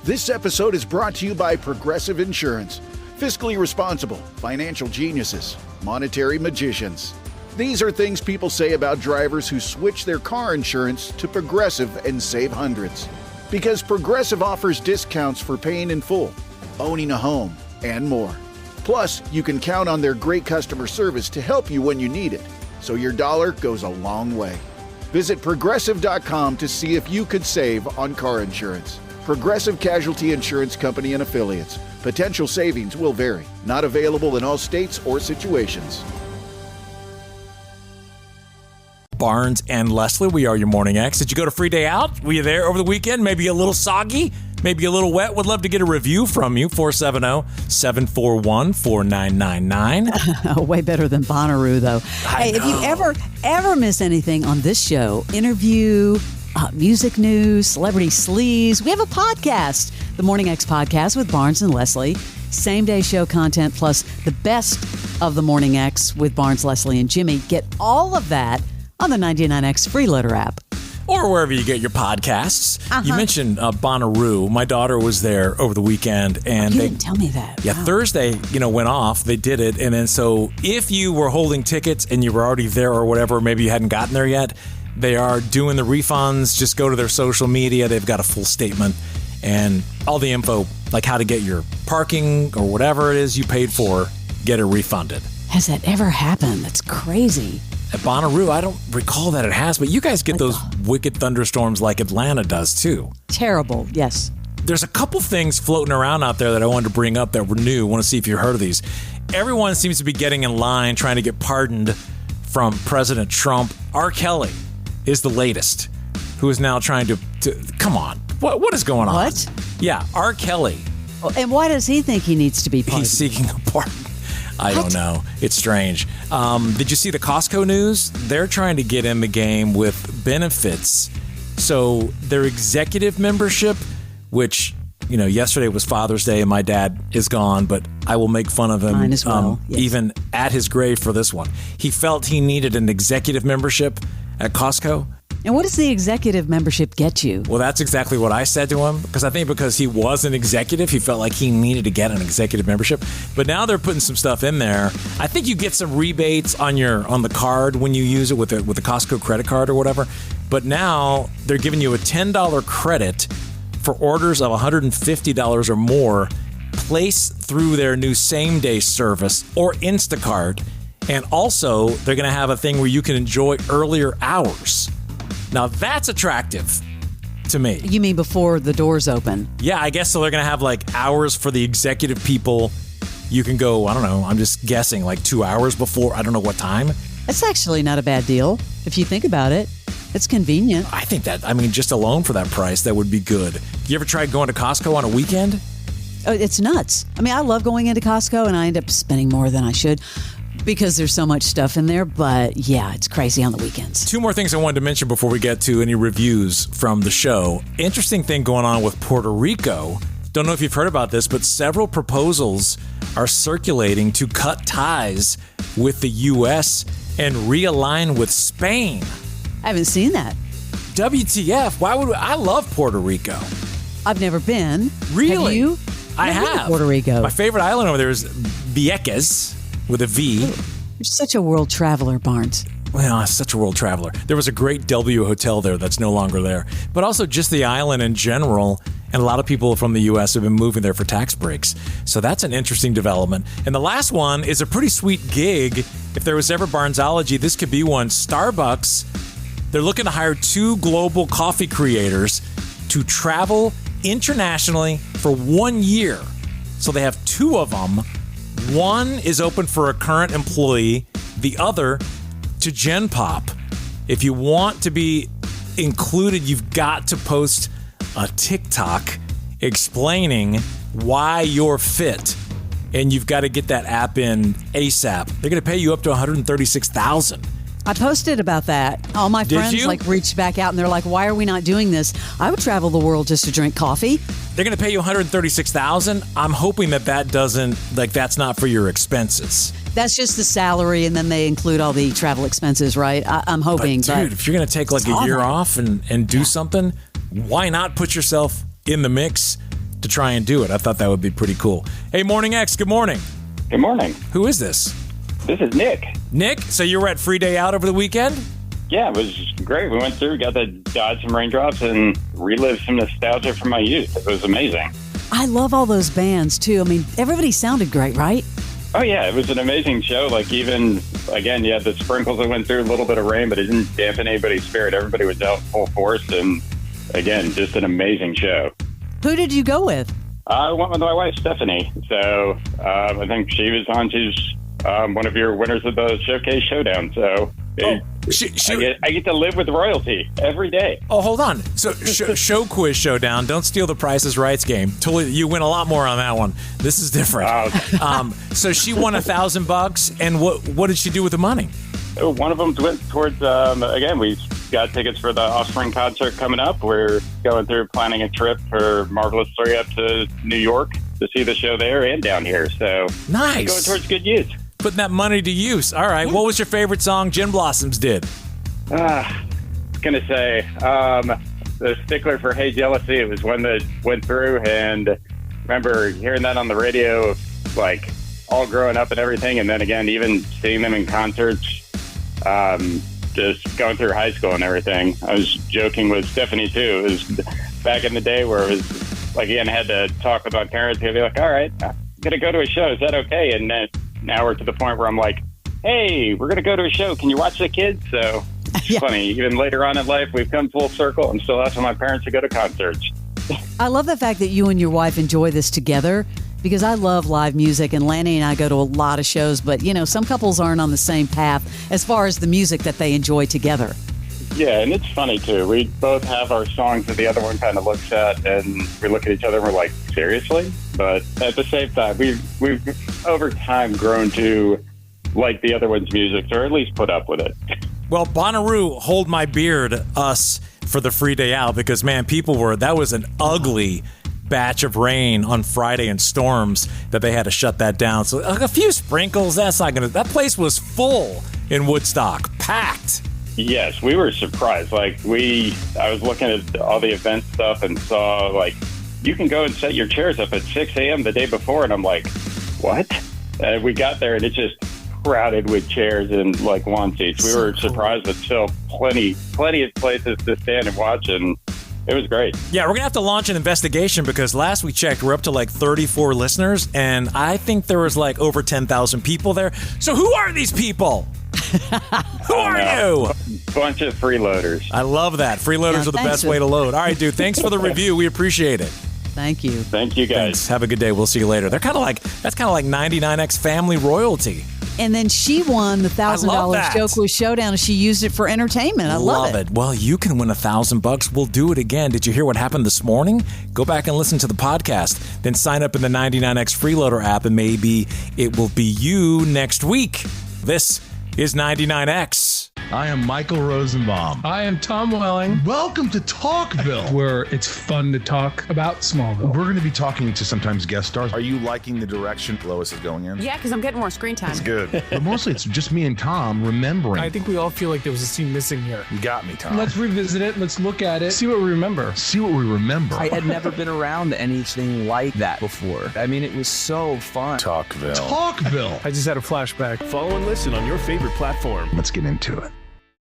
This episode is brought to you by Progressive Insurance. Fiscally responsible, financial geniuses, monetary magicians. These are things people say about drivers who switch their car insurance to Progressive and save hundreds. Because Progressive offers discounts for paying in full, owning a home, and more. Plus, you can count on their great customer service to help you when you need it, so your dollar goes a long way. Visit Progressive.com to see if you could save on car insurance. Progressive Casualty Insurance Company and Affiliates. Potential savings will vary. Not available in all states or situations. Barnes and Leslie, we are your Morning X. Did you go to Free Day Out? Were you there over the weekend? Maybe a little soggy? Maybe a little wet? Would love to get a review from you. 470-741-4999. Way better than Bonnaroo, though. Hey, if you ever miss anything on this show, interview, music news, celebrity sleaze, we have a podcast, the Morning X podcast with Barnes and Leslie. Same day show content plus the best of the Morning X with Barnes, Leslie, and Jimmy. Get all of that on the 99X Freeloader app. Or wherever you get your podcasts. You mentioned Bonnaroo. My daughter was there over the weekend. And you didn't tell me that. Yeah, wow. Thursday, went off. They did it. And then so if you were holding tickets and you were already there or whatever, maybe you hadn't gotten there yet, they are doing the refunds. Just go to their social media. They've got a full statement and all the info, like how to get your parking or whatever it is you paid for, get it refunded. Has that ever happened? That's crazy. At Bonnaroo, I don't recall that it has, but you guys get those wicked thunderstorms like Atlanta does too. Terrible, yes. There's a couple things floating around out there that I wanted to bring up that were new. I want to see if you've heard of these. Everyone seems to be getting in line trying to get pardoned from President Trump. R. Kelly is the latest, who is now trying to come on. What is going on? What? Yeah, R. Kelly. And why does he think he needs to be pardoned? He's seeking a pardon. I don't know. It's strange. Did you see the Costco news? They're trying to get in the game with benefits. So their executive membership, which, yesterday was Father's Day and my dad is gone, but I will make fun of him. Mine as well. Yes. Even at his grave for this one. He felt he needed an executive membership at Costco. And what does the executive membership get you? Well, that's exactly what I said to him, because I think because he was an executive, he felt like he needed to get an executive membership. But now they're putting some stuff in there. I think you get some rebates on the card when you use it with the Costco credit card or whatever. But now they're giving you a $10 credit for orders of $150 or more placed through their new same-day service or Instacart. And also, they're going to have a thing where you can enjoy earlier hours. Now, that's attractive to me. You mean before the doors open? Yeah, I guess so. They're going to have hours for the executive people. You can go, I don't know, I'm just guessing, 2 hours before. I don't know what time. It's actually not a bad deal if you think about it. It's convenient. I think that, just alone for that price, that would be good. You ever tried going to Costco on a weekend? Oh, it's nuts. I love going into Costco, and I end up spending more than I should, because there's so much stuff in there. But yeah, it's crazy on the weekends. Two more things I wanted to mention before we get to any reviews from the show. Interesting thing going on with Puerto Rico. Don't know if you've heard about this, but several proposals are circulating to cut ties with the U.S. and realign with Spain. I haven't seen that. WTF? I love Puerto Rico. I've never been. Really? Have you? I have. Puerto Rico. My favorite island over there is Vieques. With a V. You're such a world traveler, Barnes. Well, I'm such a world traveler. There was a great W hotel there that's no longer there. But also just the island in general. And a lot of people from the U.S. have been moving there for tax breaks. So that's an interesting development. And the last one is a pretty sweet gig. If there was ever Barnesology, this could be one. Starbucks, they're looking to hire 2 global coffee creators to travel internationally for 1 year. So they have 2 of them. One is open for a current employee, the other to Gen Pop. If you want to be included, you've got to post a TikTok explaining why you're fit, and you've got to get that app in ASAP. They're going to pay you up to $136,000. I posted about that. All my friends reached back out and they're like, why are we not doing this? I would travel the world just to drink coffee. They're going to pay you $136,000. I'm hoping that doesn't, that's not for your expenses. That's just the salary, and then they include all the travel expenses, right? I'm hoping. But dude, if you're going to take a year off and do something, why not put yourself in the mix to try and do it. I thought that would be pretty cool. Hey, Morning X, good morning. Good morning. Who is this? This is Nick. Nick, so you were at Free Day Out over the weekend? Yeah, it was great. We went through, got to dodge some raindrops, and relive some nostalgia from my youth. It was amazing. I love all those bands, too. I mean, everybody sounded great, right? Oh, yeah, it was an amazing show. Like, even, again, you had the sprinkles that went through, a little bit of rain, but it didn't dampen anybody's spirit. Everybody was out full force, and, again, just an amazing show. Who did you go with? I went with my wife, Stephanie. So I think she was on. She's one of your winners of the Showcase Showdown. So I get to live with royalty every day. Oh, hold on. So show quiz showdown. Don't steal the Price is Right game. Totally, you win a lot more on that one. This is different. So she won $1,000, and what did she do with the money? One of them went towards, again, we got tickets for the Offspring concert coming up. We're going through planning a trip for Marvelous 3 up to New York to see the show there and down here. So nice. Going towards good use. Putting that money to use. All right. What was your favorite song Gin Blossoms did? I was going to say, the stickler for Hey Jealousy. It was one that went through, and remember hearing that on the radio, like all growing up and everything. And then again, even seeing them in concerts, just going through high school and everything. I was joking with Stephanie too. It was back in the day where it was like, again, I had to talk with my parents. They'd be like, all right, I'm going to go to a show. Is that okay? And then now we're to the point where I'm like, hey, we're going to go to a show. Can you watch the kids? So it's funny. Even later on in life, we've come full circle. I'm still asking my parents to go to concerts. I love the fact that you and your wife enjoy this together, because I love live music, and Lanny and I go to a lot of shows, but, you know, some couples aren't on the same path as far as the music that they enjoy together. Yeah, and it's funny, too. We both have our songs that the other one kind of looks at, and we look at each other and we're like, seriously? But at the same time, we've over time grown to like the other one's music, or at least put up with it. Well, Bonnaroo, Hold My Beard, us for the Free Day Out, because, man, that was an ugly batch of rain on Friday and storms that they had to shut that down. So a few sprinkles, that place was full in Woodstock, packed. Yes, we were surprised. Like I was looking at all the event stuff and saw like you can go and set your chairs up at 6 a.m. the day before, and I'm like, what? We got there and it's just crowded with chairs and like lawn seats. We were surprised, but still plenty of places to stand and watch, and it was great. Yeah, we're going to have to launch an investigation, because last we checked, we're up to like 34 listeners, and I think there was like over 10,000 people there. So who are these people? Who are you? Bunch of freeloaders. I love that. Freeloaders are the best way to load. All right, dude, thanks for the review. We appreciate it. Thank you. Thank you, guys. Thanks. Have a good day. We'll see you later. That's kind of like 99X family royalty. And then she won the $1,000 Show Quiz Showdown, and she used it for entertainment. I love it. Well, you can win $1,000. We'll do it again. Did you hear what happened this morning? Go back and listen to the podcast. Then sign up in the 99X Freeloader app, and maybe it will be you next week. This is 99X. I am Michael Rosenbaum. I am Tom Welling. Welcome to Talkville, where it's fun to talk about Smallville. We're going to be talking to sometimes guest stars. Are you liking the direction Lois is going in? Yeah, because I'm getting more screen time. That's good. But mostly it's just me and Tom remembering. I think we all feel like there was a scene missing here. You got me, Tom. Let's revisit it. Let's look at it. See what we remember. I had never been around anything like that before. I mean, it was so fun. Talkville. I just had a flashback. Follow and listen on your favorite platform. Let's get into it.